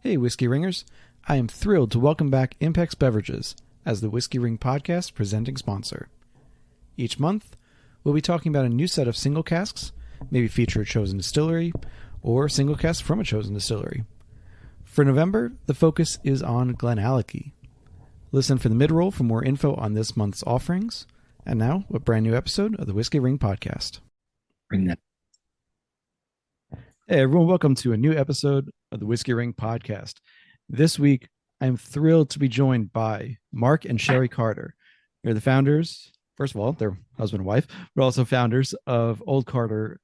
Hey, Whiskey Ringers. I am thrilled to welcome back Impex Beverages as the Whiskey Ring Podcast presenting sponsor. Each month, we'll be talking about a new set of single casks, maybe feature a chosen distillery, or single casks from a chosen distillery. For November, the focus is on Glenallachie. Listen for the mid-roll for more info on this month's offerings. And now, a brand new episode of the Whiskey Ring Podcast. Bring that. Hey everyone, welcome to a new episode of the Whiskey Ring Podcast. This week, I'm thrilled to be joined by Mark and Sherri Carter. They're the founders, first of all, they're husband and wife, but also founders of Old Carter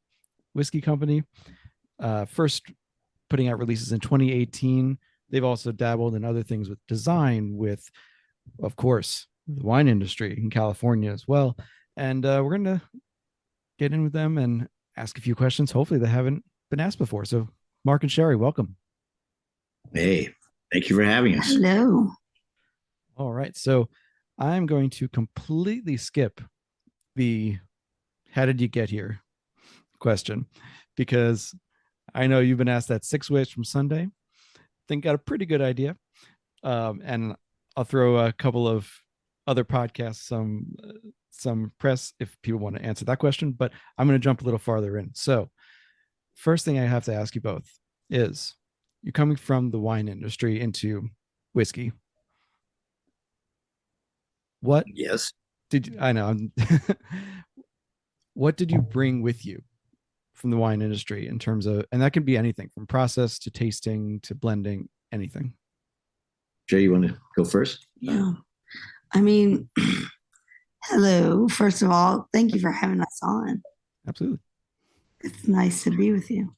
Whiskey Company. First putting out releases in 2018. They've also dabbled in other things with design, with, of course, the wine industry in California as well. And we're going to get in with them and ask a few questions. Hopefully they haven't been asked before. So Mark and Sherri, welcome. Hey, thank you for having us. Hello. All right. So I'm going to completely skip the how did you get here question, because I know you've been asked that 6 ways from Sunday. I think got a pretty good idea. And I'll throw a couple of other podcasts, some press if people want to answer that question, but I'm going to jump a little farther in. So first thing I have to ask you both is, you're coming from the wine industry into whiskey. What? Yes. What did you bring with you from the wine industry in terms of, and that can be anything from process to tasting to blending, anything. Jay, you want to go first? Yeah. I mean, hello. First of all, thank you for having us on. Absolutely. It's nice to be with you.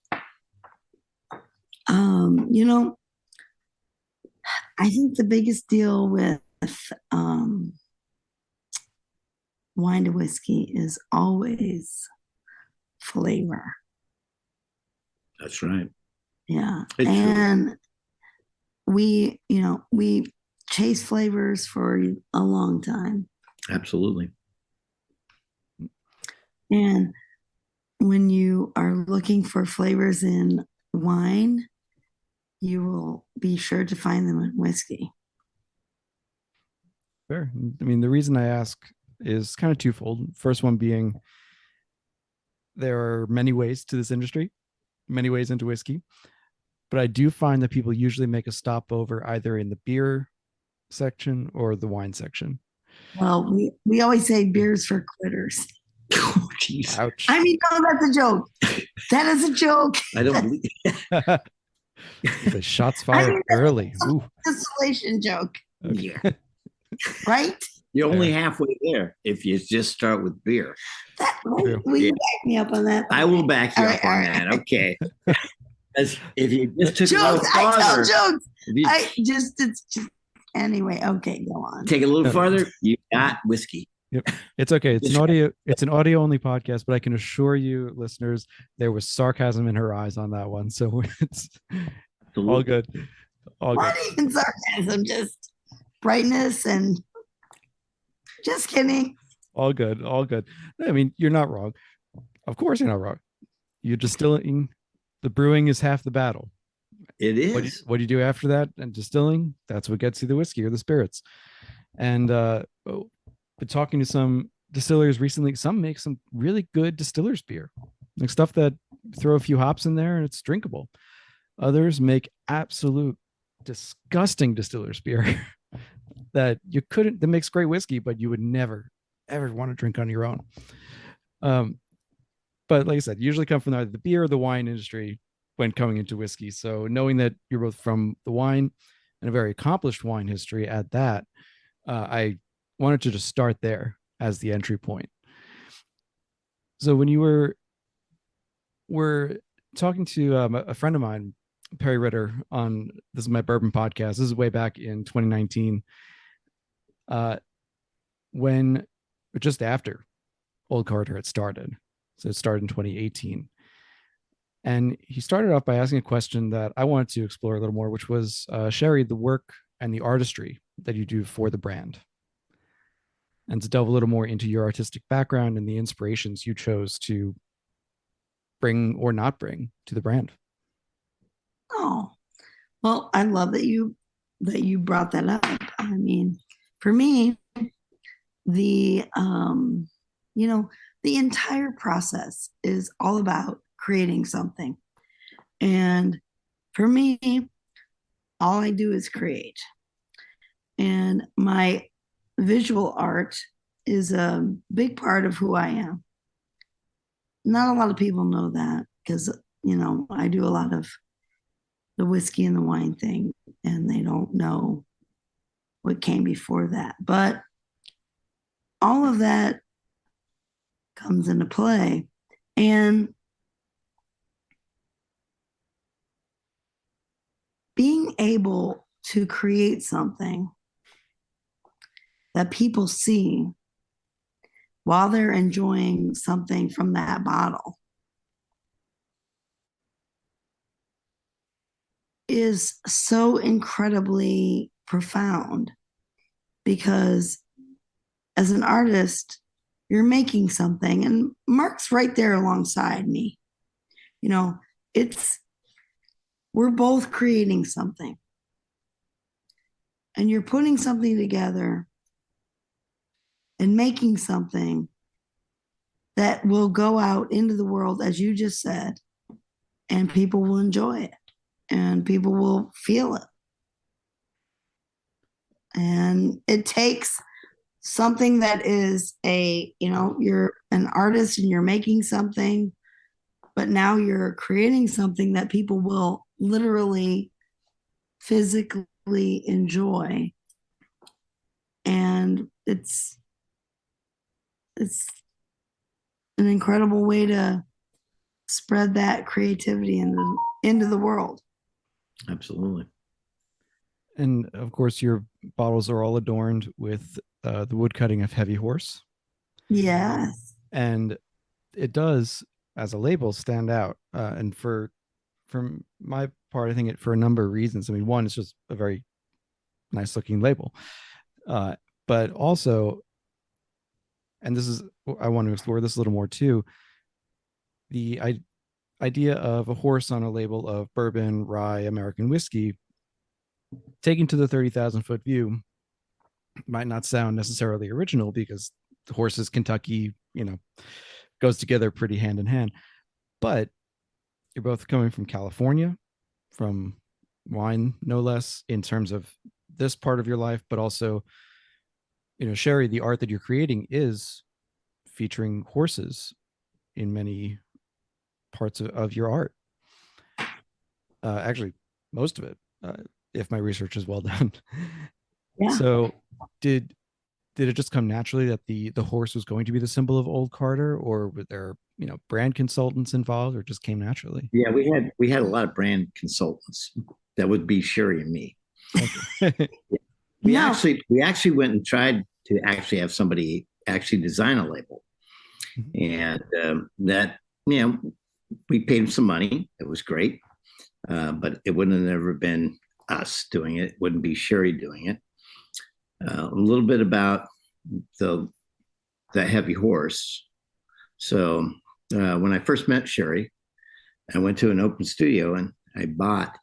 I think the biggest deal with wine to whiskey is always flavor. That's right. Yeah. It's and true. we chase flavors for a long time. Absolutely. And when you are looking for flavors in wine, you will be sure to find them in whiskey. Fair. I mean, the reason I ask is kind of twofold. First one being, there are many ways to this industry, many ways into whiskey, but I do find that people usually make a stopover either in the beer section or the wine section. Well, we always say beers for quitters. Oh, jeez. Ouch. I mean, no, that's a joke. That is a joke. I don't believe The shots fired early. Ooh. Distillation joke. Yeah. Right? You're only halfway there if you just start with beer. Will you back me up on that? I will back you All up right, on all that. right. Okay. As if you just took Jokes. a little I tell farther, jokes. Anyway, okay, go on. take it a little farther, you got whiskey. Yep. It's okay. It's an audio only podcast, but I can assure you, listeners, there was sarcasm in her eyes on that one. So it's all good. All Not good. even sarcasm, just brightness and just kidding. All good. All good. I mean, you're not wrong. Of course you're not wrong. You're distilling. The brewing is half the battle. It is. What do you do after that? And distilling, that's what gets you the whiskey or the spirits. And been talking to some distillers recently. Some make some really good distillers beer, like stuff that throw a few hops in there and it's drinkable. Others make absolute disgusting distillers beer that makes great whiskey, but you would never ever want to drink on your own. But like I said, usually come from either the beer or the wine industry when coming into whiskey. So knowing that you're both from the wine and a very accomplished wine history at that, I wanted to just start there as the entry point. So when you were talking to a friend of mine, Perry Ritter, on this is my bourbon podcast. This is way back in 2019, when just after Old Carter had started. So it started in 2018. And he started off by asking a question that I wanted to explore a little more, which was, Sherri, the work and the artistry that you do for the brand. And to delve a little more into your artistic background and the inspirations you chose to bring or not bring to the brand. Oh, Well, I love that you brought that up. I mean, for me, the you know, the entire process is all about creating something. And for me, all I do is create. And my visual art is a big part of who I am. Not a lot of people know that because, I do a lot of the whiskey and the wine thing, and they don't know what came before that. But all of that comes into play. And being able to create something that people see while they're enjoying something from that bottle is so incredibly profound because as an artist, you're making something, and Mark's right there alongside me. You know, it's we're both creating something, and you're putting something together and making something that will go out into the world, as you just said, and people will enjoy it and people will feel it. And it takes something that is you're an artist and you're making something, but now you're creating something that people will literally physically enjoy. And it's an incredible way to spread that creativity into the world. Absolutely. And of course, your bottles are all adorned with the wood cutting of Heavy Horse. Yes. And it does, as a label, stand out. And from my part, I think it for a number of reasons. I mean, one, it's just a very nice looking label. But also, and this is, I want to explore this a little more too, the idea of a horse on a label of bourbon, rye, American whiskey, taken to the 30,000-foot view, might not sound necessarily original because the horses, Kentucky, goes together pretty hand in hand. But you're both coming from California, from wine, no less, in terms of this part of your life, but also, Sherri, the art that you're creating is featuring horses in many parts of your art. Actually, most of it, if my research is well done. Yeah. So, did it just come naturally that the horse was going to be the symbol of Old Carter, or were there brand consultants involved, or just came naturally? Yeah, we had a lot of brand consultants. That would be Sherri and me. Okay. We actually went and tried to actually have somebody actually design a label, and that we paid him some money. It was great, but it wouldn't have never been us doing it. It wouldn't be Sherri doing it. A little bit about the Heavy Horse. So when I first met Sherri, I went to an open studio and I bought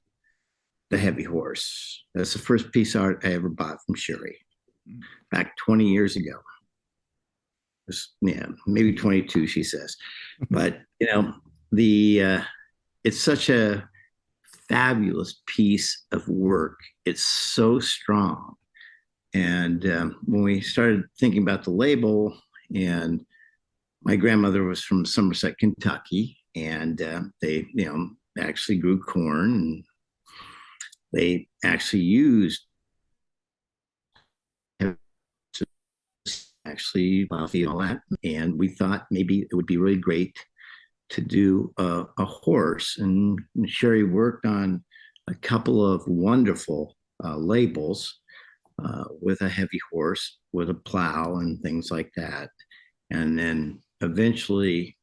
the Heavy Horse. That's the first piece of art I ever bought from Sherri back 20 years ago. Maybe 22, she says. But it's such a fabulous piece of work. It's so strong. And when we started thinking about the label, and my grandmother was from Somerset, Kentucky, and they, actually grew corn, and they actually used coffee and all that. And we thought maybe it would be really great to do a horse. And Sherri worked on a couple of wonderful labels with a heavy horse, with a plow and things like that. And then eventually,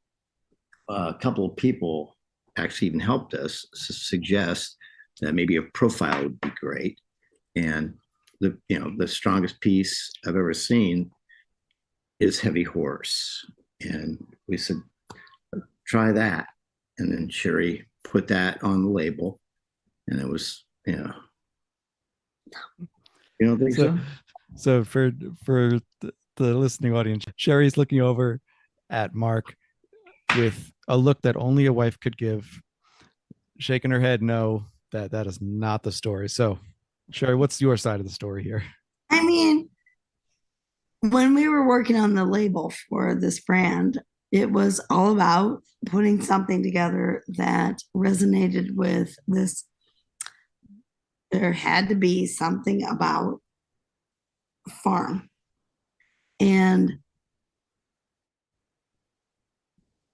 a couple of people actually even helped us suggest that maybe a profile would be great. And the strongest piece I've ever seen is Heavy Horse. And we said, try that. And then Sherri put that on the label, and it was Yeah. You don't think so? So for the listening audience, Sherri's looking over at Mark with a look that only a wife could give, shaking her head no, that is not the story. So Sherri, what's your side of the story here? I mean, when we were working on the label for this brand, it was all about putting something together that resonated with this. There had to be something about farm. And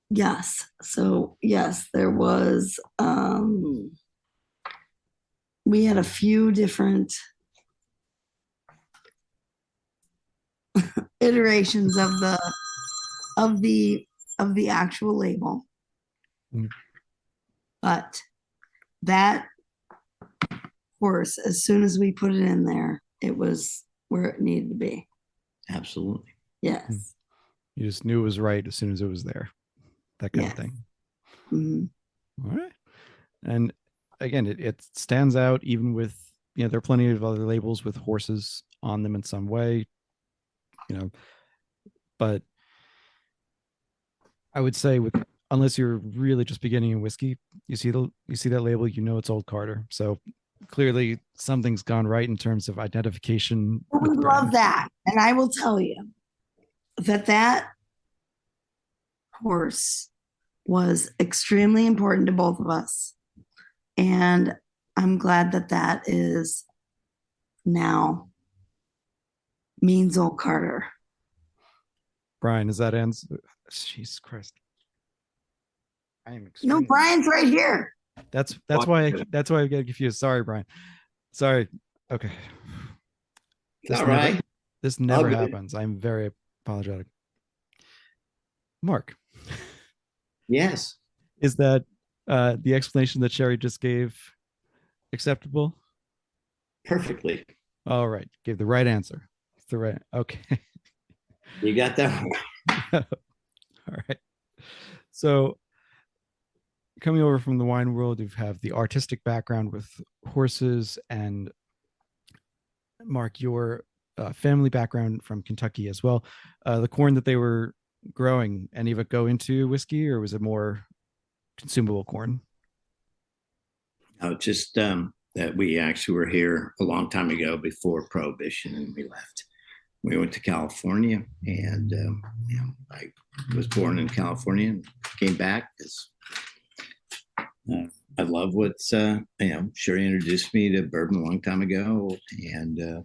yes, so yes, there was we had a few different iterations of of the the actual label. Mm. But that horse, as soon as we put it in there, it was where it needed to be. Absolutely. Yes. You just knew it was right as soon as it was there. That kind of Yes. thing. Mm-hmm. All right. And again, it stands out even with, there are plenty of other labels with horses on them in some way, but I would say with, unless you're really just beginning in whiskey, you see that label, it's Old Carter. So clearly something's gone right in terms of identification We with love brand. that. And I will tell you that horse was extremely important to both of us. And I'm glad that is now means Old Carter. Brian, is that ends? Jesus Christ. I am No, Brian's right here. That's why I get confused. Sorry, Brian. Sorry. Okay. This never happens. I'm very apologetic. Mark. Yes. Is that the explanation that Sherri just gave acceptable? Perfectly. All right. Gave the right answer. The right. Okay. You got that one. All right. So coming over from the wine world, you have the artistic background with horses, and Mark, your family background from Kentucky as well. The corn that they were growing, any of it go into whiskey, or was it more consumable corn? Just that we actually were here a long time ago before Prohibition, and we left. We went to California, and I was born in California and came back because I love what's Sherri introduced me to bourbon a long time ago, and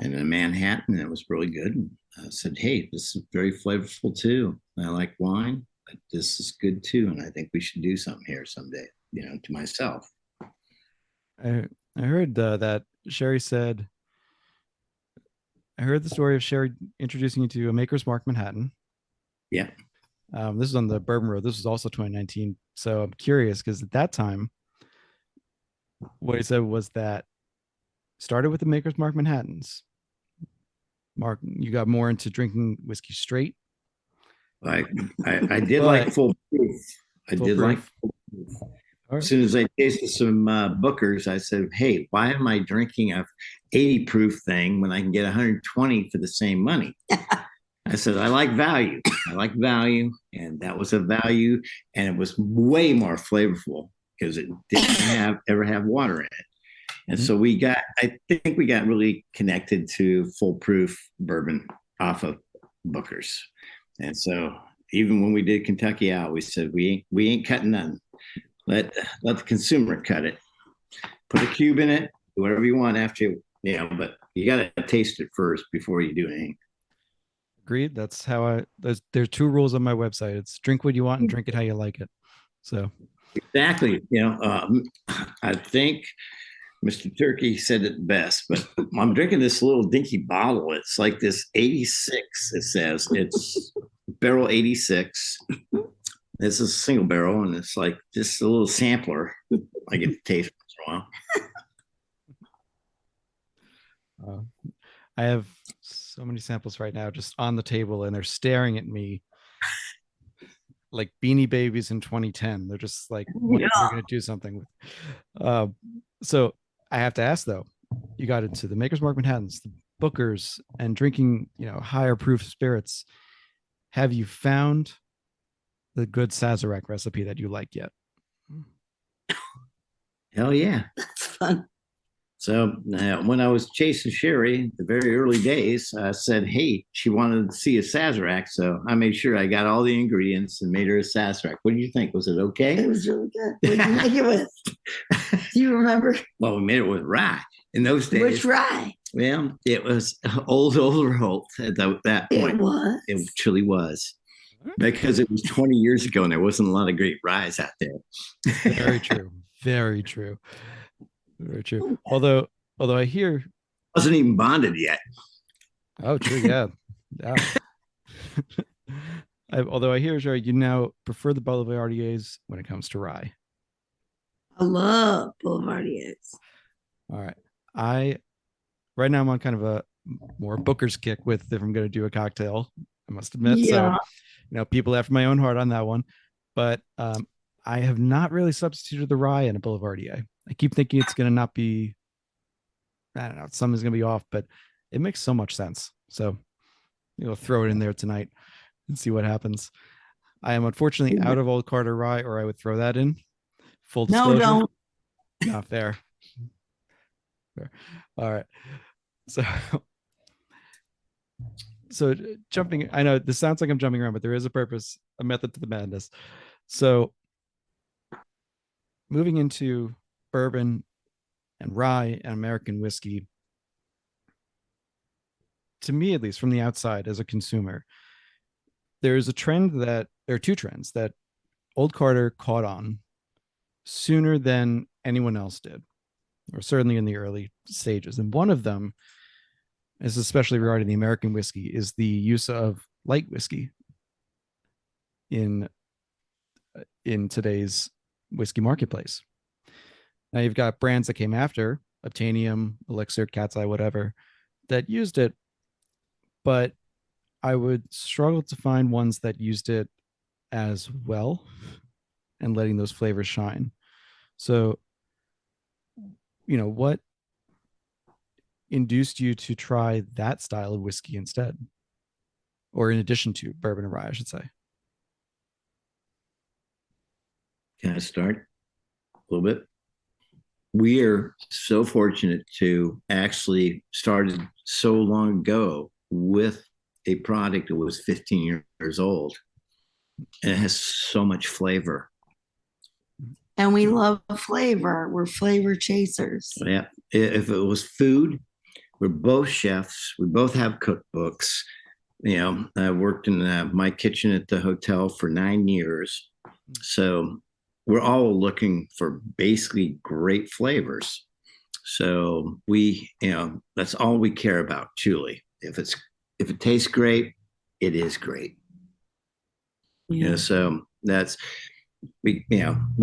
in Manhattan, it was really good. And I said, "Hey, this is very flavorful too. I like wine, but this is good too, and I think we should do something here someday." To myself. I heard that Sherri said. I heard the story of Sherri introducing you to a Maker's Mark Manhattan. Yeah. This is on the Bourbon Road. This was also 2019. So I'm curious because at that time, what he said was that started with the Maker's Mark Manhattans. Mark, you got more into drinking whiskey straight. I did like full proof. I did like full proof. Right. As soon as I tasted some Bookers, I said, "Hey, why am I drinking a 80 proof thing when I can get 120 for the same money?" I said, "I like value. I like value," and that was a value, and it was way more flavorful because it didn't ever have water in it. And so I think we got really connected to full proof bourbon off of Booker's. And so even when we did Kentucky out, we said, we ain't cutting none. Let the consumer cut it. Put a cube in it, do whatever you want after, but you got to taste it first before you do anything. Agreed. That's how there's two rules on my website. It's drink what you want and drink it how you like it. So exactly. I think Mr. Turkey said it best, but I'm drinking this little dinky bottle. It's like this 86. It says it's barrel 86. This is a single barrel, and it's like just a little sampler. I get to taste once in a while. I have so many samples right now just on the table, and they're staring at me like Beanie Babies in 2010. They're just like, what Yeah. we're gonna do something with. So I have to ask though, you got into the Maker's Mark Manhattans, the Bookers, and drinking, higher proof spirits. Have you found the good Sazerac recipe that you like yet? Hell yeah. That's fun. So when I was chasing Sherri, the very early days, I said, hey, she wanted to see a Sazerac. So I made sure I got all the ingredients and made her a Sazerac. What do you think? Was it okay? It was really good. What did you make it with? Do you remember? Well, we made it with rye. In those days. Which rye? Well, it was old Holt at that point. It was. It truly was. Because it was 20 years ago and there wasn't a lot of great ryes out there. Very true. Very true. Very true. Although I hear wasn't even bonded yet. Oh, true. Yeah. Yeah. Although I hear, Sherri, you now prefer the Boulevardiers when it comes to rye. I love Boulevardiers. All right. Right now I'm on kind of a more Booker's kick with if I'm going to do a cocktail, I must admit. Yeah. So, people after my own heart on that one. But I have not really substituted the rye in a Boulevardier. I keep thinking it's going to not be, I don't know, something's going to be off, but it makes so much sense. So, throw it in there tonight and see what happens. I am unfortunately out of Old Carter rye, or I would throw that in. Full disclosure. No, don't. Not fair. Fair. All right. So jumping, I know this sounds like I'm jumping around, but there is a purpose, a method to the madness. So moving into bourbon and rye and American whiskey, to me, at least from the outside as a consumer, there are two trends that Old Carter caught on sooner than anyone else did, or certainly in the early stages. And one of them is, especially regarding the American whiskey, is the use of light whiskey in today's whiskey marketplace. Now you've got brands that came after, Obtainium, Elixir, Cat's Eye, whatever, that used it, but I would struggle to find ones that used it as well and letting those flavors shine. So, what induced you to try that style of whiskey instead, or in addition to bourbon and rye, I should say? Can I start a little bit? We are so fortunate to actually started so long ago with a product that was 15 years old, and it has so much flavor. And we love flavor. We're flavor chasers. Yeah. If it was food, we're both chefs. We both have cookbooks. I worked in my kitchen at the hotel for 9 years. So we're all looking for basically great flavors. So that's all we care about, truly. If it tastes great, it is great. Yeah. So that's, we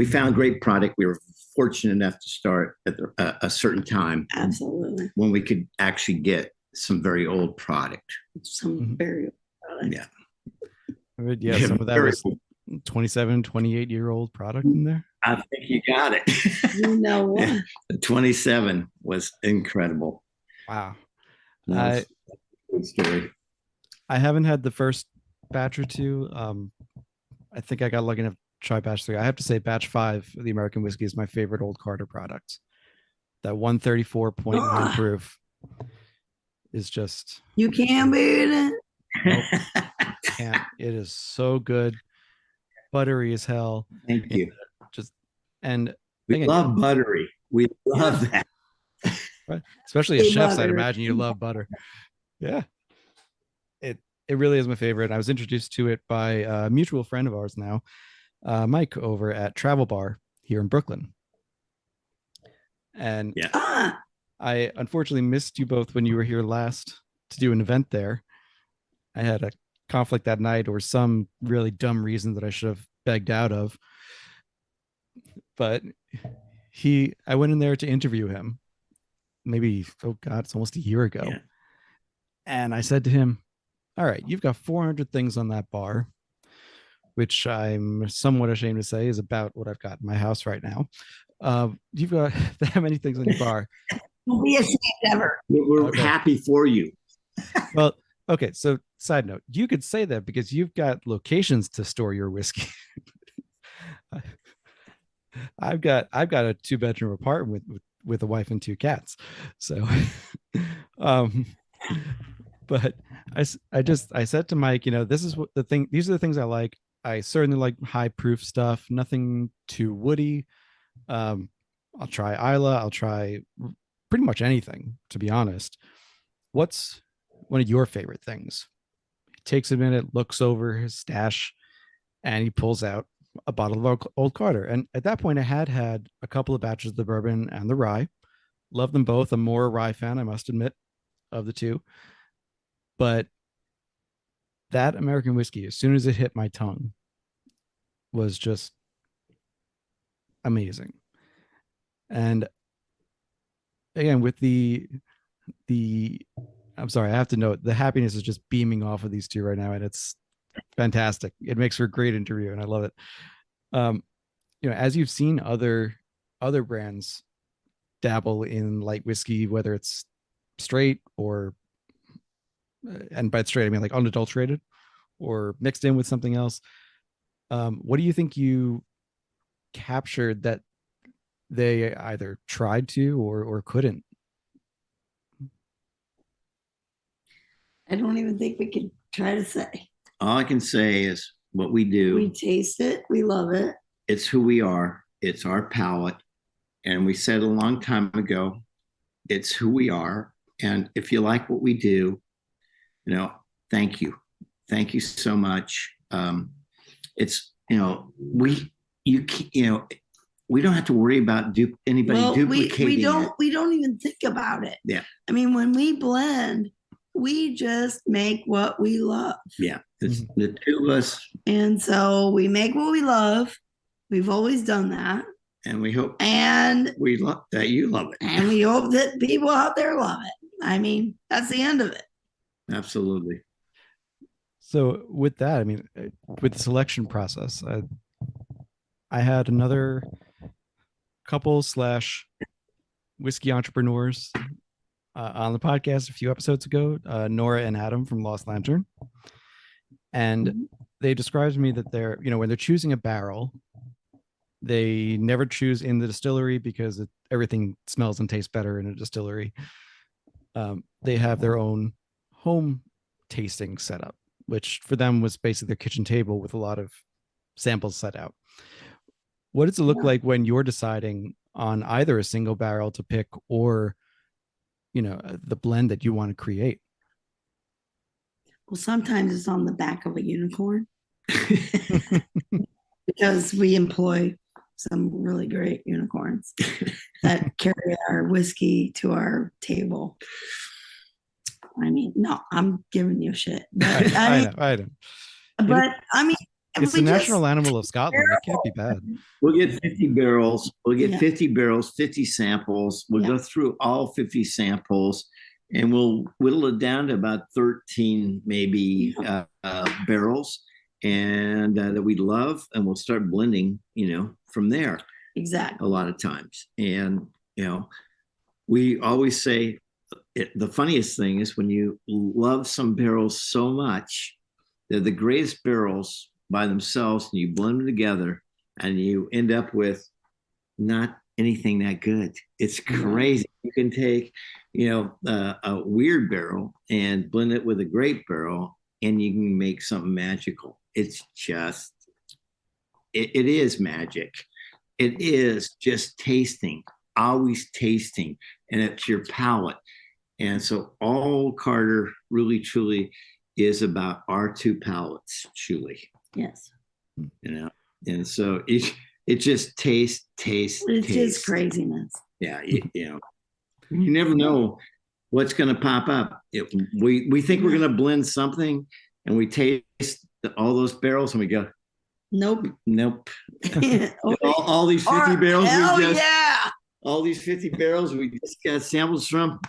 found great product. We were fortunate enough to start at a certain time. Absolutely. When we could actually get some very old product. Some very old product. Yeah. Yeah, some of that was 27, 28-year-old product in there. I think you got it. You know what? Yeah, the 27 was incredible. Wow. Good story. I haven't had the first batch or two. I think I got lucky enough to try batch 3. I have to say batch 5 of the American whiskey is my favorite Old Carter product. That 134.9 proof is just... You can't beat it. Nope, can't. It is so good. Buttery as hell. Thank you. We love buttery. We love that. Right? Especially as chefs, I'd imagine you love butter. Yeah. It really is my favorite. I was introduced to it by a mutual friend of ours now, Mike, over at Travel Bar here in Brooklyn. And I unfortunately missed you both when you were here last to do an event there. I had a conflict that night, or some really dumb reason that I should have begged out of. But I went in there to interview him maybe, it's almost a year ago. Yeah. And I said to him, all right, you've got 400 things on that bar. which I'm somewhat ashamed to say is about what I've got in my house right now. You've got that many things in your bar. Don't be ashamed ever. We're happy for you. Well, okay. So, side note, you could say that because you've got locations to store your whiskey. I've got a 2-bedroom apartment with a wife and 2 cats. So, um, but I said to Mike, this is what these are the things I like. I certainly like high proof stuff, nothing too woody. I'll try Isla. I'll try pretty much anything, to be honest. What's one of your favorite things? He takes a minute, looks over his stash, and he pulls out a bottle of Old Carter. And at that point, I had a couple of batches of the bourbon and the rye. Love them both. I'm more a rye fan, I must admit, of the two. But that American whiskey, as soon as it hit my tongue, was just amazing. And again, with the I'm sorry, I have to note the happiness is just beaming off of these two right now, and it's fantastic. It makes for a great interview, and I love it. As you've seen other brands dabble in light whiskey, whether it's straight or, and by straight I mean like unadulterated or mixed in with something else. What do you think you captured that they either tried to or couldn't? I don't even think we can try to say. All I can say is what we do. We taste it. We love it. It's who we are. It's our palate. And we said a long time ago, it's who we are. And if you like what we do, thank you. Thank you so much. It's, we don't have to worry about anybody duplicating we don't even think about it. Yeah. I mean, when we blend, we just make what we love. Yeah. It's the two of us. And so we make what we love. We've always done that. And we hope we love that you love it. And we hope that people out there love it. I mean, that's the end of it. Absolutely. So with that, I mean, with the selection process, I had another couple / whiskey entrepreneurs on the podcast a few episodes ago, Nora and Adam from Lost Lantern. And they described to me that they're, when they're choosing a barrel, they never choose in the distillery because everything smells and tastes better in a distillery. They have their own home tasting setup, which for them was basically their kitchen table with a lot of samples set out. What does it look like when you're deciding on either a single barrel to pick or, the blend that you want to create? Well, sometimes it's on the back of a unicorn because we employ some really great unicorns that carry our whiskey to our table. I mean, no, I'm giving you shit. But I know. But I mean, it's the national animal of Scotland. It can't be bad. We'll get 50 barrels. We'll get 50 barrels, 50 samples. We'll go through all 50 samples, and we'll whittle it down to about 13 maybe barrels, and that we love, and we'll start blending, from there. Exactly. A lot of times. And, we always say the funniest thing is when you love some barrels so much, they're the greatest barrels by themselves, and you blend them together and you end up with not anything that good. It's crazy. You can take, a weird barrel and blend it with a great barrel, and you can make something magical. It's just, it is magic. It is just tasting, always tasting, and it's your palate. And so all Carter really, truly is about our two palates, truly. Yes. And so it just tastes. It's just craziness. Yeah. You never know what's going to pop up. We think we're going to blend something, and we taste all those barrels and we go, Nope. all these 50 barrels. All these 50 barrels we just got samples from.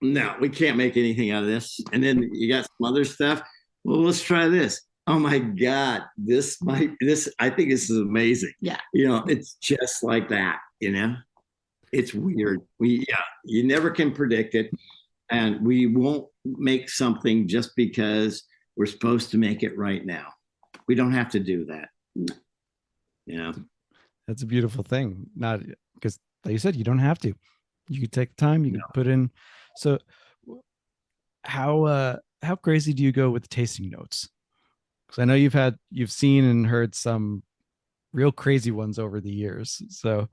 No, we can't make anything out of this. And then you got some other stuff. Well, let's try this. oh my God, I think this is amazing. Yeah. It's just like that, it's weird. You never can predict it. And we won't make something just because we're supposed to make it right now. We don't have to do that. That's a beautiful thing. Not because, like you said, you don't have to. You could take the time. You can put in. So, how crazy do you go with the tasting notes? Because I know you've seen and heard some real crazy ones over the years. So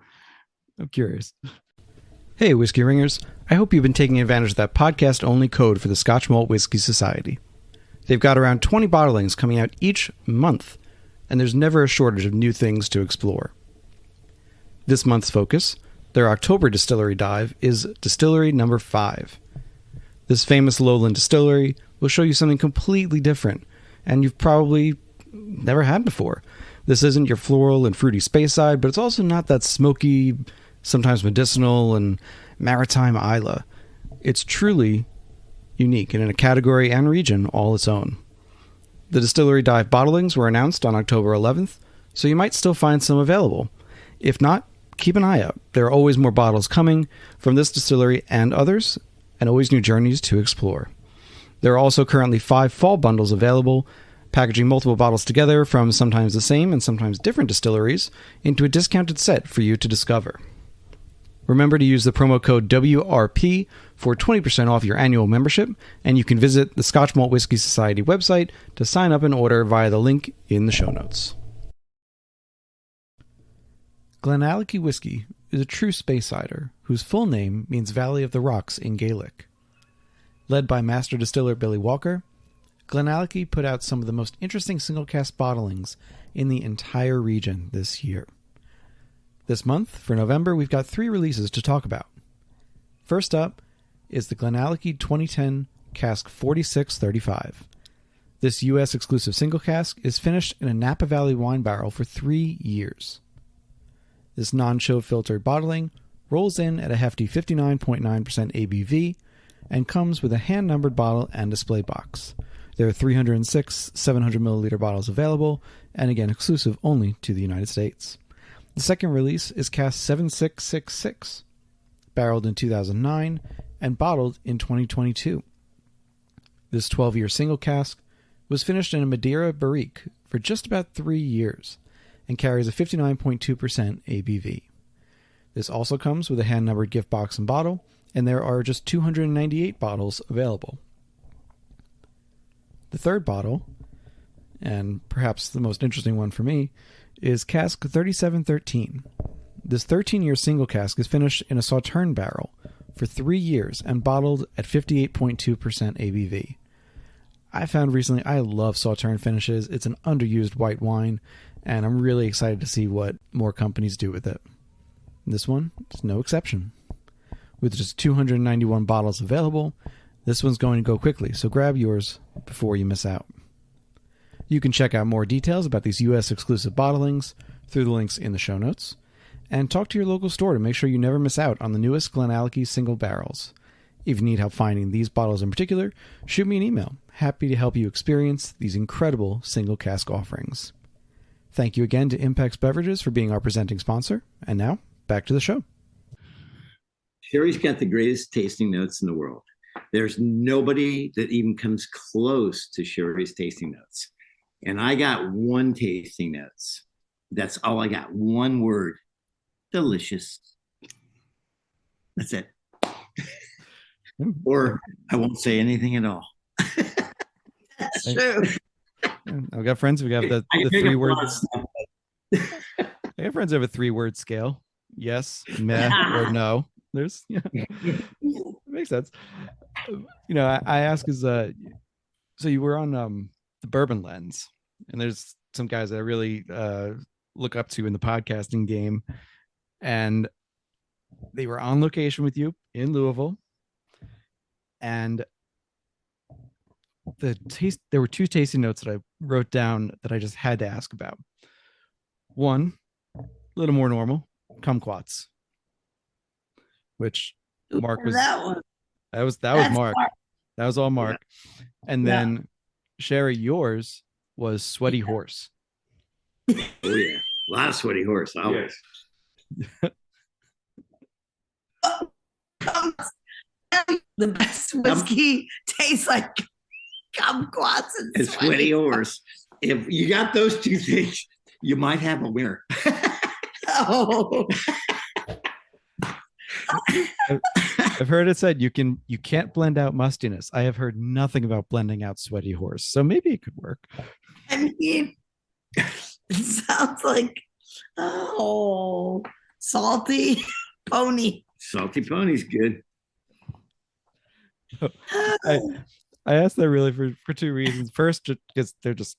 I'm curious. Hey, Whiskey Ringers. I hope you've been taking advantage of that podcast-only code for the Scotch Malt Whiskey Society. They've got around 20 bottlings coming out each month, and there's never a shortage of new things to explore. This month's focus, their October distillery dive, is Distillery Number 5. This famous lowland distillery will show you something completely different, and you've probably never had before. This isn't your floral and fruity Speyside, but it's also not that smoky, sometimes medicinal and maritime Islay. It's truly unique and in a category and region all its own. The Distillery Dive bottlings were announced on October 11th, so you might still find some available. If not, keep an eye out. There are always more bottles coming from this distillery and others, and always new journeys to explore. There are also currently 5 fall bundles available, packaging multiple bottles together from sometimes the same and sometimes different distilleries into a discounted set for you to discover. Remember to use the promo code WRP for 20% off your annual membership, and you can visit the Scotch Malt Whiskey Society website to sign up and order via the link in the show notes. Glenallachie Whiskey is a true Speysider whose full name means Valley of the Rocks in Gaelic. Led by master distiller Billy Walker, Glenallachie put out some of the most interesting single cask bottlings in the entire region this year. This month, for November, we've got 3 releases to talk about. First up is the Glenallachie 2010 Cask 4635. This U.S. exclusive single cask is finished in a Napa Valley wine barrel for 3 years. This non-chill filtered bottling rolls in at a hefty 59.9% ABV and comes with a hand-numbered bottle and display box. There are 306 700ml bottles available, and again exclusive only to the United States. The second release is Cask 7666, barreled in 2009 and bottled in 2022. This 12-year single cask was finished in a Madeira barrique for just about 3 years and carries a 59.2% ABV. This also comes with a hand-numbered gift box and bottle, and there are just 298 bottles available. The third bottle, and perhaps the most interesting one for me, is Cask 3713. This 13-year single cask is finished in a Sauterne barrel for 3 years and bottled at 58.2% ABV. I found recently I love Sauterne finishes. It's an underused white wine, and I'm really excited to see what more companies do with it. This one is no exception. With just 291 bottles available, this one's going to go quickly, so grab yours before you miss out. You can check out more details about these U.S. exclusive bottlings through the links in the show notes, and talk to your local store to make sure you never miss out on the newest Glenallachie single barrels. If you need help finding these bottles in particular, shoot me an email. Happy to help you experience these incredible single cask offerings. Thank you again to Impex Beverages for being our presenting sponsor, and now, back to the show. Sherry's got the greatest tasting notes in the world. There's nobody that even comes close to Sherry's tasting notes. And I got 1 tasting notes. That's all I got. 1 word. Delicious. That's it. Or I won't say anything at all. That's true. I've got friends who have the 3 words. I have friends who have a 3-word scale. Yes, meh, or no. There's, it makes sense. I ask is, so you were on the Bourbon Lens, and there's some guys that I really look up to in the podcasting game, and they were on location with you in Louisville, and there were 2 tasting notes that I wrote down that I just had to ask about. One, a little more normal, kumquats, which Mark was that one. That was Mark. That was all Mark. Yeah. And then Sherri, yours was Sweaty Horse. Oh yeah, a lot of Sweaty Horse always. The best whiskey tastes like kumquats and Sweaty Horse. If you got those two things, you might have a winner. Oh. I've heard it said you can't blend out mustiness. I have heard nothing about blending out Sweaty Horse, so maybe it could work. I mean, it sounds like salty pony. Salty pony's good. I asked that really for two reasons. First, because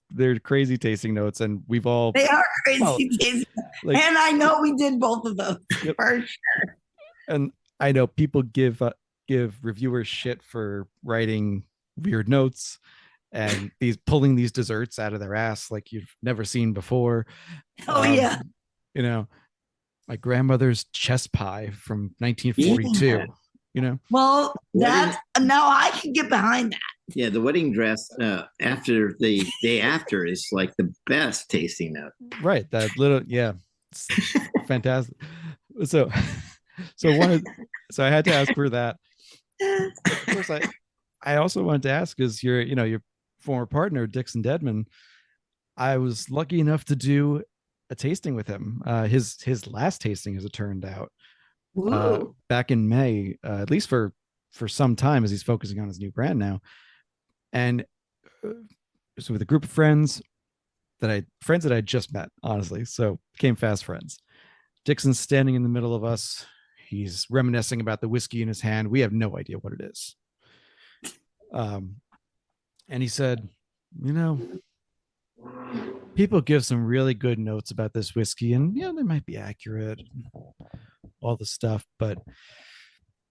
they're crazy tasting notes, and they are crazy tasting. Like, and I know we did both of those for sure. And I know people give reviewers shit for writing weird notes and pulling these desserts out of their ass like you've never seen before. Yeah. You know, my grandmother's chess pie from 1942. Yeah. You know, well, now I can get behind that. Yeah, the wedding dress after the day after is like the best tasting note. Right, that little it's fantastic. So I had to ask for that. Of course, I also wanted to ask is your former partner Dixon Dedman. I was lucky enough to do a tasting with him. His last tasting, as it turned out. Back in May, at least for some time, as he's focusing on his new brand now, and so with a group of friends that I just met, honestly, so became fast friends. Dixon's standing in the middle of us. He's reminiscing about the whiskey in his hand. We have no idea what it is. And he said, people give some really good notes about this whiskey, and they might be accurate, all the stuff, but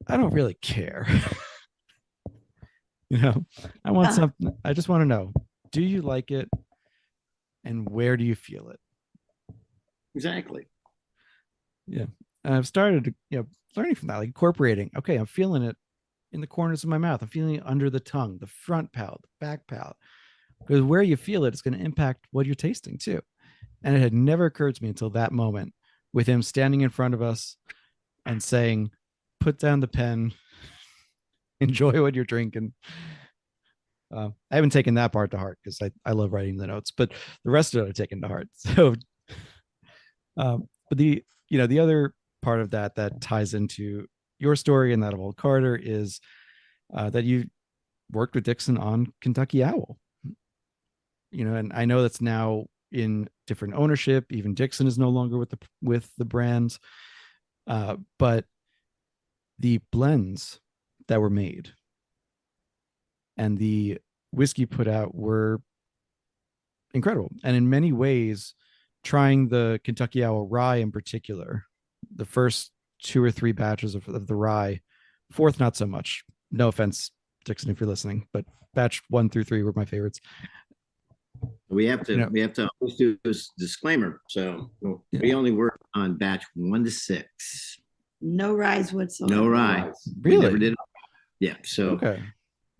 I don't really care. I want something. I just want to know, do you like it, and where do you feel it? Exactly. Yeah. And I've started learning from that, like incorporating. Okay, I'm feeling it in the corners of my mouth. I'm feeling it under the tongue, the front palate, the back palate. Because where you feel it is going to impact what you're tasting too. And it had never occurred to me until that moment, with him standing in front of us and saying, "Put down the pen, enjoy what you're drinking." I haven't taken that part to heart because I love writing the notes, but the rest of it I've taken to heart. So, but the other part of that ties into your story and that of old Carter is that you worked with Dixon on Kentucky Owl. And I know that's now in different ownership. Even Dixon is no longer with the brand, but the blends that were made and the whiskey put out were incredible. And in many ways, trying the Kentucky Owl rye in particular, the first 2 or 3 batches of the rye, fourth not so much. No offense, Dixon, if you're listening, but batch 1 through 3 were my favorites. We have to always do this disclaimer. So we only work on batch 1 to 6. No ryes whatsoever. No rye. Really? We never did. Yeah. So okay.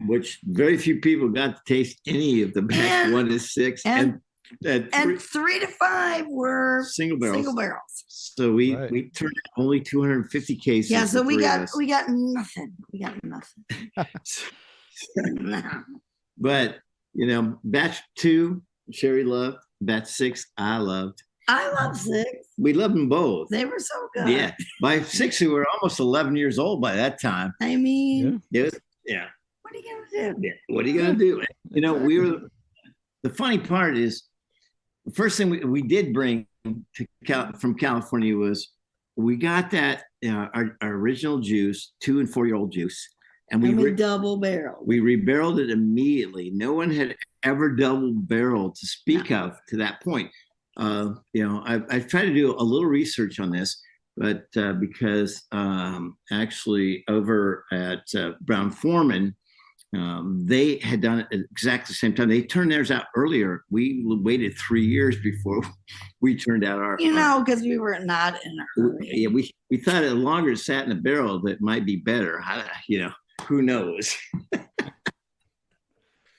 Which very few people got to taste any of the batch 1 to 6, and 3 to 5 were single barrels. So we turned out only 250 cases. Yeah. So we got nothing. We got nothing. But batch 2, Sherri loved. Batch 6, I loved. I love 6. We loved them both. They were so good. Yeah. By 6, we were almost 11 years old by that time. I mean, yeah. What are you gonna do? Yeah. What are you gonna do? We were. The funny part is, the first thing we did bring from California was we got that our original juice, 2 and 4 year old juice. And we double barreled. We rebarreled it immediately. No one had ever double barreled to speak of to that point. I've tried to do a little research on this, but because actually over at Brown Forman, they had done it at exactly the same time. They turned theirs out earlier. We waited 3 years before we turned out our. Because we were not in a hurry. Yeah, we thought it longer sat in the barrel that might be better. Who knows?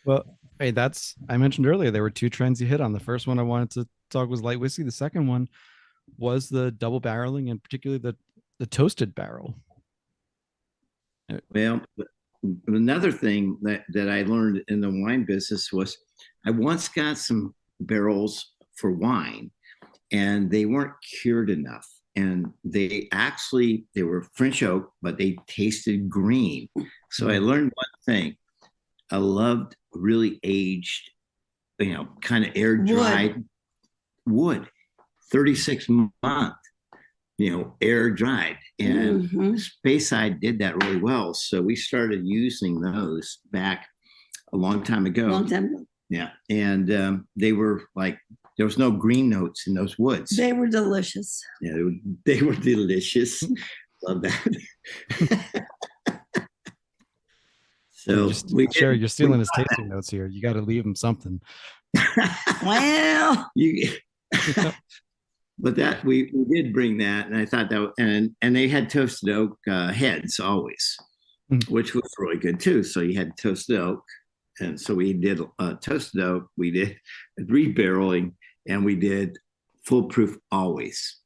Well, Hey, I mentioned earlier there were two trends you hit on. The first one I wanted to talk was light whiskey. The second one was the double barreling, and particularly the toasted barrel. Well, another thing that I learned in the wine business was I once got some barrels for wine and they weren't cured enough. And they were French oak, but they tasted green. So I learned one thing. I loved really aged, kind of air dried wood, 36 month, air dried. And Speyside did that really well. So we started using those back a long time ago. Long time ago. Yeah. And they were like, there was no green notes in those woods. They were delicious. Yeah, they were delicious. Love that. So Sherry, you're stealing his tasting notes here. You got to leave him something. Well, but that we did bring that, and I thought that, and they had toasted oak heads always, which was really good too. So you had toasted oak, and so we did toasted oak. We did rebarreling, and we did foolproof always.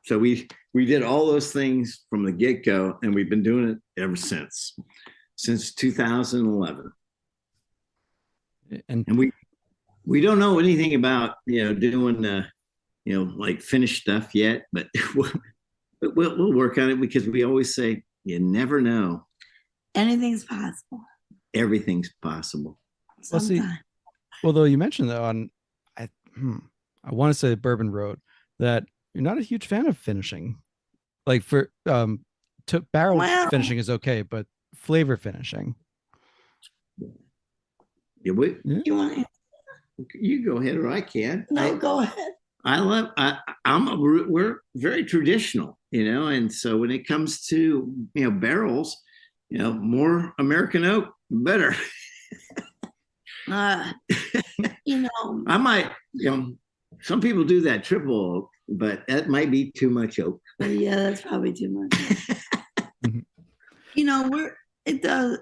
So we did all those things from the get go, and we've been doing it ever since 2011. And we don't know anything about doing like finished stuff yet, but we'll work on it because we always say you never know. Anything's possible. Everything's possible. Well, see, though you mentioned that I want to say Bourbon Road that you're not a huge fan of finishing. Like for barrel finishing is okay, but flavor finishing. Yeah, you want to? You go ahead, or I can. No, go ahead. We're very traditional, and so when it comes to barrels, more American oak, better. I might, some people do that triple oak, but that might be too much oak. Yeah, that's probably too much. It does.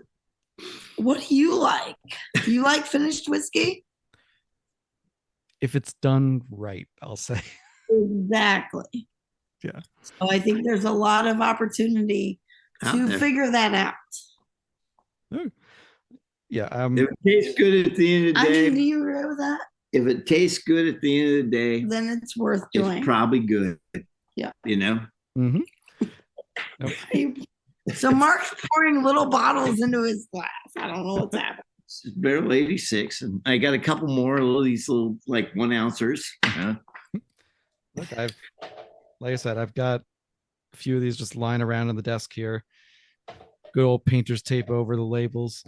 What do you like? Do you like finished whiskey? If it's done right, I'll say. Exactly. Yeah. So I think there's a lot of opportunity to figure that out. Oh. Yeah. If it tastes good at the end of the day. Do you agree with that? If it tastes good at the end of the day, then it's worth doing. It's probably good. Yeah. Mm-hmm. Nope. So Mark's pouring little bottles into his glass. I don't know what's happening. This is barrel 86, and I got a couple more of these little like 1 ounces. Look, like I said, I've got a few of these just lying around on the desk here. Good old painter's tape over the labels.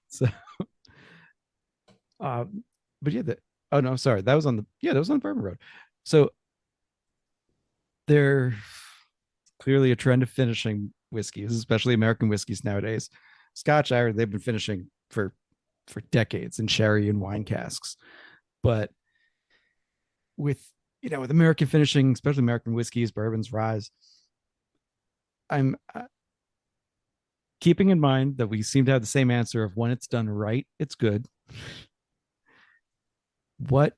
So, but yeah, oh no, sorry, that was on Bourbon Road. So there clearly a trend of finishing whiskeys, especially American whiskeys nowadays. Scotch, they've been finishing for decades in sherry and wine casks, but with American finishing, especially American whiskeys, bourbons, ryes, I'm keeping in mind that we seem to have the same answer of when it's done right, it's good. What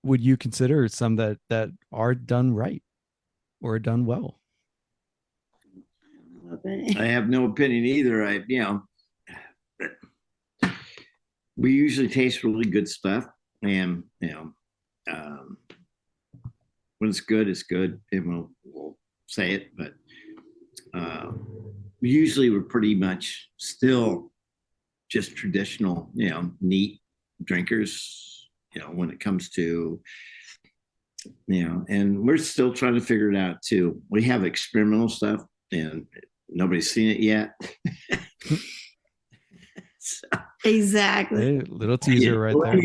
would you consider some that are done right or done well? I have no opinion either. We usually taste really good stuff, and when it's good, it's good, and we'll say it. But usually, we're pretty much still just traditional, neat drinkers. When it comes to and we're still trying to figure it out too. We have experimental stuff, and nobody's seen it yet. So, exactly. Hey, little teaser right there.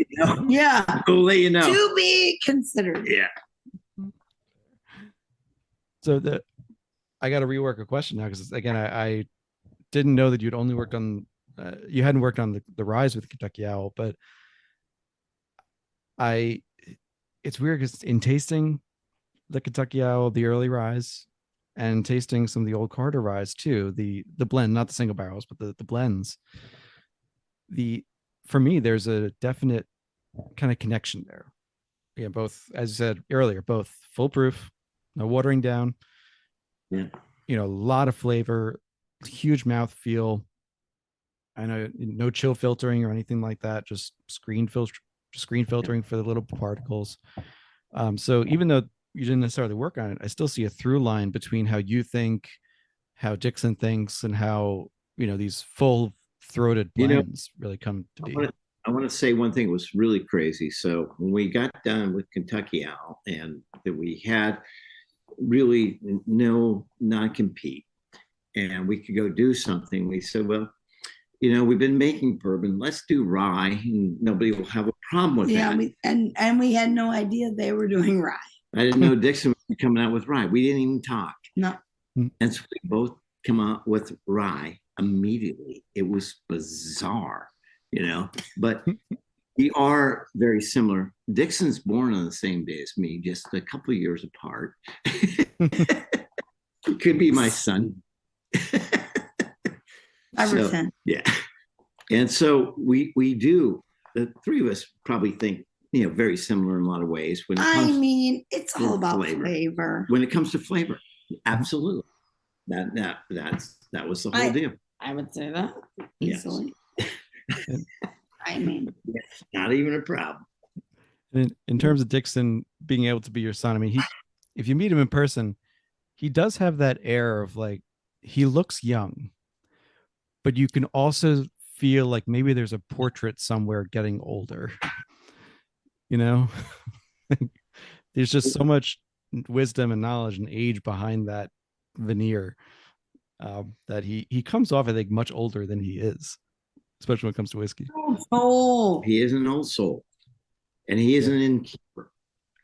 Yeah. We'll let you know. To be considered. Yeah. So I got to rework a question now because again, I didn't know that you'd only worked on you hadn't worked on the ryes with Kentucky Owl, but it's weird because in tasting the Kentucky Owl, the early ryes, and tasting some of the old Carter ryes too, the blend, not the single barrels, but the blends. for me, there's a definite kind of connection there. Yeah, both, as you said earlier, both foolproof, no watering down. Yeah. A lot of flavor, huge mouth feel. I know no chill filtering or anything like that. Just screen filtering for the little particles. So even though you didn't necessarily work on it, I still see a through line between how you think, how Dixon thinks, and how these full throated blends really come to be. I want to say one thing was really crazy. So when we got done with Kentucky Owl and that we had really no non-compete and we could go do something, we said, well, we've been making bourbon. Let's do rye, and nobody will have a problem with that. And we had no idea they were doing rye. I didn't know Dixon was coming out with rye. We didn't even talk. No. And so we both come out with rye immediately. It was bizarre, but we are very similar. Dixon's born on the same day as me, just a couple of years apart. It could be my son. 5%. So, yeah. And so we do, the three of us probably think, very similar in a lot of ways. It's all about flavor. When it comes to flavor, absolutely. That was the whole deal. I would say that easily. Yes. Not even a problem. In terms of Dixon being able to be your son, if you meet him in person, he does have that air of like, he looks young, but you can also feel like maybe there's a portrait somewhere getting older. There's just so much wisdom and knowledge and age behind that veneer, that he comes off, I think, much older than he is, especially when it comes to whiskey. Oh, he is an old soul, and he is an innkeeper.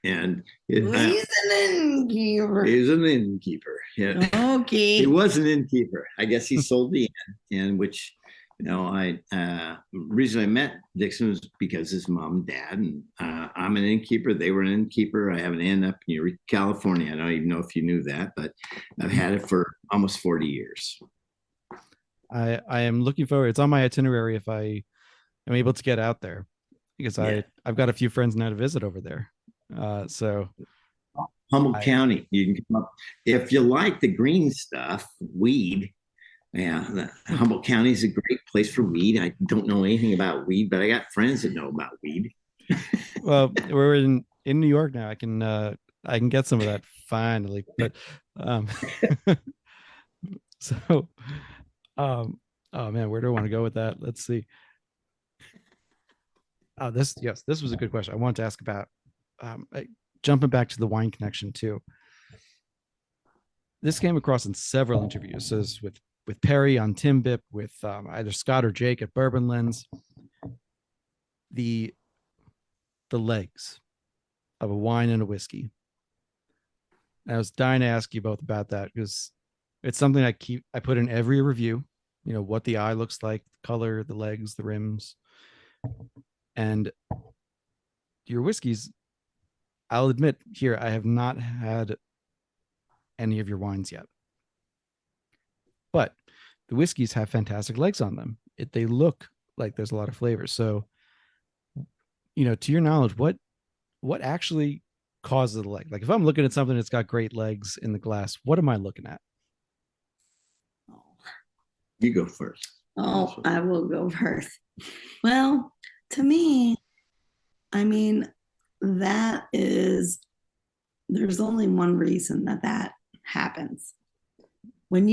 And he's an innkeeper. He's an innkeeper. Yeah. Okay. He was an innkeeper. I guess he sold the inn, which reason I met Dixon was because his mom and dad, and I'm an innkeeper. They were an innkeeper. I have an inn up in Eureka, California. I don't even know if you knew that, but I've had it for almost 40 years. I am looking forward. It's on my itinerary if I am able to get out there, because I've got a few friends now to visit over there. So Humboldt County, you can come up if you like the green stuff, weed. Yeah, Humboldt County is a great place for weed. I don't know anything about weed, but I got friends that know about weed. Well, we're in New York now. I can get some of that finally. But oh man, where do I want to go with that? Let's see. This was a good question. I wanted to ask about jumping back to the wine connection too. This came across in several interviews. So with Perry on Timbip, with either Scott or Jake at Bourbon Lens. The legs of a wine and a whiskey. I was dying to ask you both about that, because it's something I put in every review, what the eye looks like, the color, the legs, the rims. And your whiskeys, I'll admit here, I have not had any of your wines yet. But the whiskeys have fantastic legs on them. They look like there's a lot of flavor. So, to your knowledge, what actually causes the leg? Like if I'm looking at something that's got great legs in the glass, what am I looking at? You go first. Oh, I will go first. Well, to me, there's only one reason that happens. When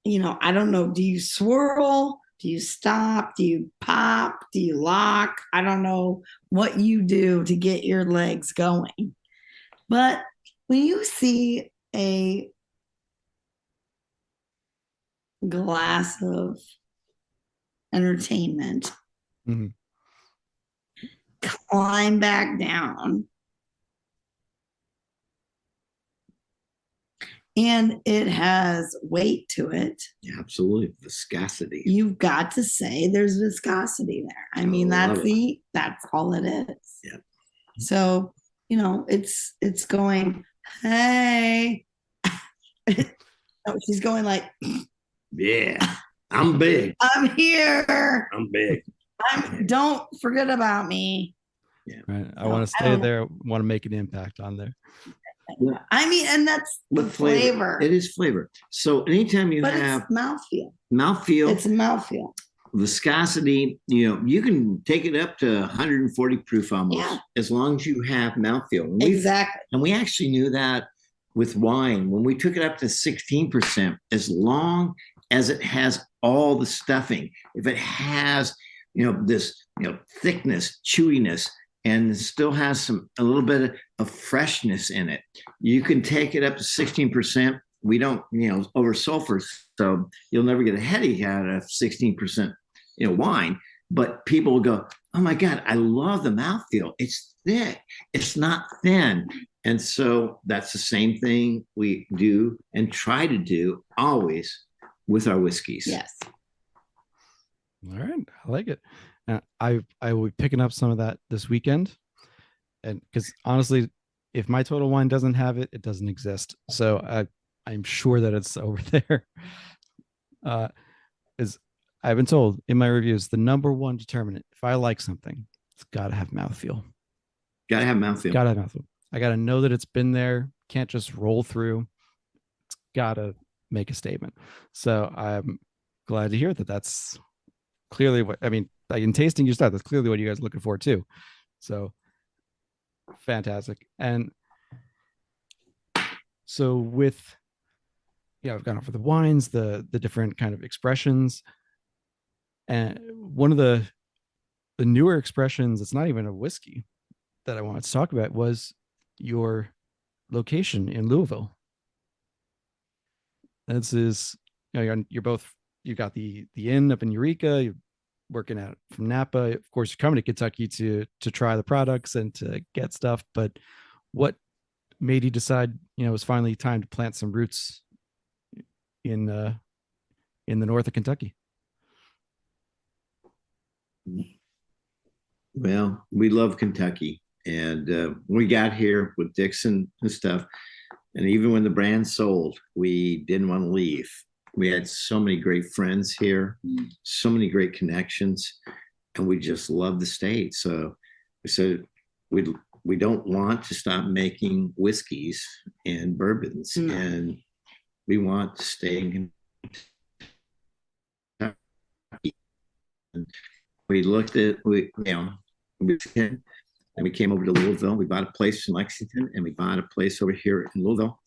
I don't know, do you swirl? Do you stop? Do you pop? Do you lock? I don't know what you do to get your legs going. But when you see a glass of entertainment climb back down, and it has weight to it. Yeah, absolutely. Viscosity. You've got to say there's viscosity there. That's all it is. Yeah. So, it's going, hey. She's going like, yeah. I'm big. I'm here. I'm big. Don't forget about me. Yeah. Right. I want to stay there, want to make an impact on there. I mean, and that's the flavor. It is flavor. So anytime you but have it's mouthfeel. It's mouthfeel. Viscosity, you can take it up to 140 proof almost, as long as you have mouthfeel. Exactly. And we actually knew that with wine when we took it up to 16%, as long as it has all the stuffing. If it has, this, thickness, chewiness, and still has a little bit of freshness in it, you can take it up to 16%. We don't, over sulfur, so you'll never get a headache out of 16%, wine. But people will go, oh my God, I love the mouthfeel. It's thick. It's not thin. And so that's the same thing we do and try to do always with our whiskeys. Yes. All right. I like it. I will be picking up some of that this weekend. And because honestly, if my Total Wine doesn't have it, it doesn't exist. So I'm sure that it's over there. Is I've been told in my reviews, the number one determinant, if I like something, it's got to have mouthfeel. Got to have mouthfeel. Got to have mouthfeel. I got to know that it's been there. Can't just roll through. It's got to make a statement. So I'm glad to hear that that's clearly what, I mean, like in tasting your stuff, that's clearly what you guys are looking for too. So fantastic. And so with, I've gone over the wines, the different kind of expressions. And one of the newer expressions, it's not even a whiskey that I wanted to talk about, was your location in Louisville. This is, you're both, you got the inn up in Eureka, you're working out from Napa. Of course, you're coming to Kentucky to try the products and to get stuff. But what made you decide, it was finally time to plant some roots in the north of Kentucky? Well, we love Kentucky, and we got here with Dixon and stuff. And even when the brand sold, we didn't want to leave. We had so many great friends here, so many great connections, and we just love the state. So we said we don't want to stop making whiskeys and bourbons, and we want to stay in Kentucky. And we looked at and we came over to Louisville. We bought a place in Lexington, and we bought a place over here in Louisville,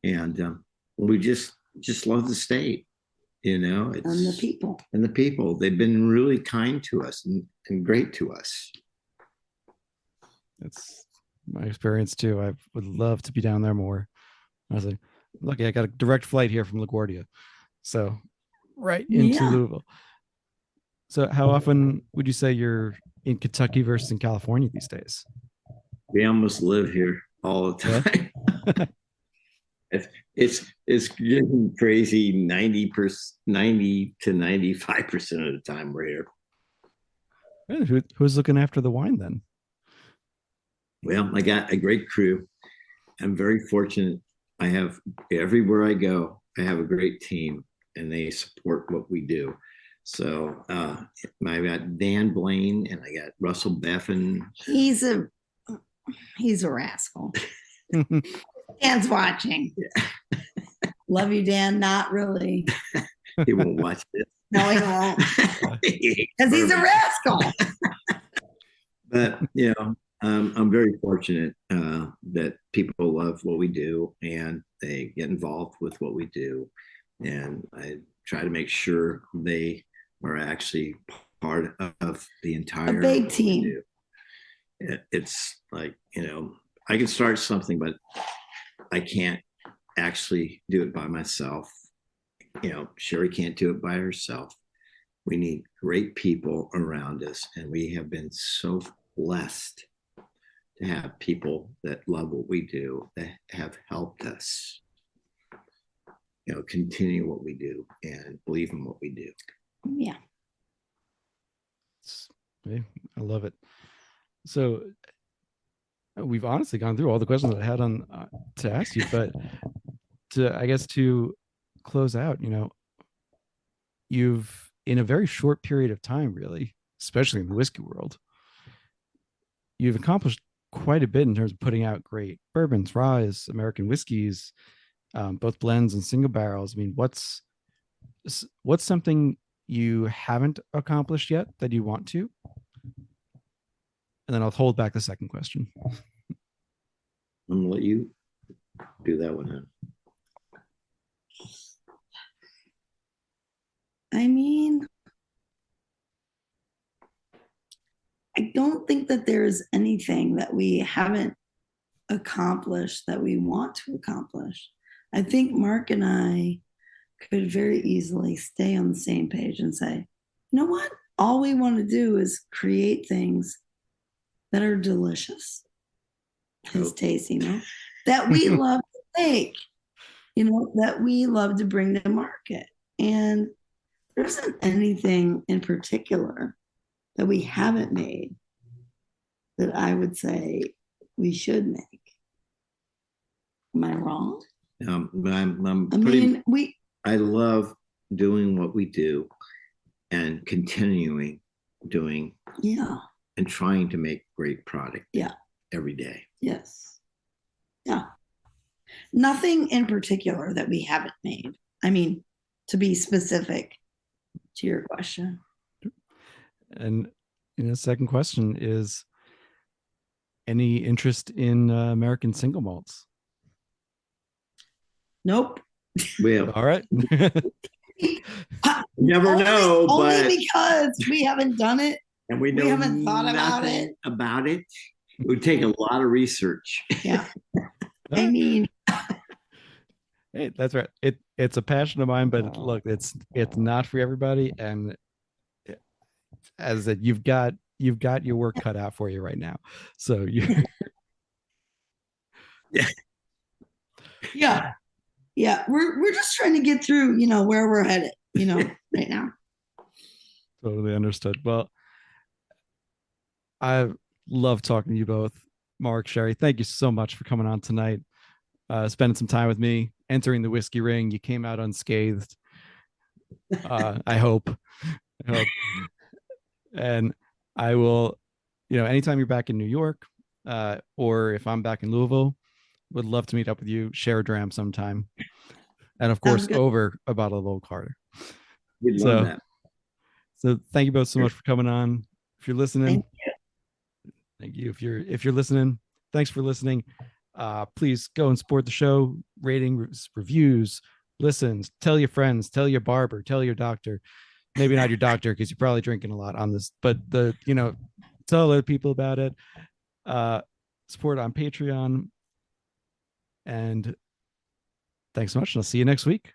and we just love the state. And the people. They've been really kind to us and great to us. That's my experience too. I would love to be down there more. I was like, lucky I got a direct flight here from LaGuardia, so right into Louisville. So how often would you say you're in Kentucky versus in California these days? We almost live here all the time. Yeah. It's getting crazy. 90 to 95% of the time we're here. Really? Who's looking after the wine then? Well, I got a great crew. I'm very fortunate. I have, everywhere I go, I have a great team, and they support what we do. So I got Dan Blaine, and I got Russell Beffin. He's a rascal. Dan's watching. Yeah. Love you, Dan. Not really. He won't watch this. No, he won't. Because he's a rascal. But I'm very fortunate that people love what we do, and they get involved with what we do, and I try to make sure they are actually part of the entire a big team. It's like, I can start something, but I can't actually do it by myself. Sherri can't do it by herself. We need great people around us, and we have been so blessed to have people that love what we do, that have helped us, continue what we do and believe in what we do. Yeah. I love it. So we've honestly gone through all the questions that I had on to ask you, but to close out, you've, in a very short period of time, really, especially in the whiskey world, you've accomplished quite a bit in terms of putting out great bourbons, ryes, American whiskeys, both blends and single barrels. I mean, what's something you haven't accomplished yet that you want to? And then I'll hold back the second question. I'm gonna let you do that one. Huh? I mean, I don't think that there's anything that we haven't accomplished that we want to accomplish. I think Mark and I could very easily stay on the same page and say, you know what? All we want to do is create things that are delicious, his taste, that we love to make, that we love to bring to market. And there isn't anything in particular that we haven't made that I would say we should make. Am I wrong? I love doing what we do and continuing doing. Yeah. And trying to make great product. Yeah. Every day. Yes. Yeah. Nothing in particular that we haven't made. I mean, to be specific to your question. And second question is, any interest in American single malts? Nope. Well, all right. Never know, but only because we haven't done it. And we haven't thought about it. It would take a lot of research. Yeah. I mean, hey, that's right. It's a passion of mine, but look, it's not for everybody. And as that, you've got your work cut out for you right now. So you. Yeah. Yeah. We're just trying to get through, where we're headed, right now. Totally understood. Well, I love talking to you both, Mark, Sherri. Thank you so much for coming on tonight, spending some time with me, entering the whiskey ring. You came out unscathed. I hope. And I will, anytime you're back in New York, or if I'm back in Louisville, would love to meet up with you, share a dram sometime. And of course, over a bottle of Old Carter. We'd love that. So thank you both so much for coming on. If you're listening, thank you. If you're listening, thanks for listening. Please go and support the show. Ratings, reviews, listens. Tell your friends. Tell your barber. Tell your doctor. Maybe not your doctor because you're probably drinking a lot on this. But tell other people about it. Support on Patreon. And thanks so much. And I'll see you next week.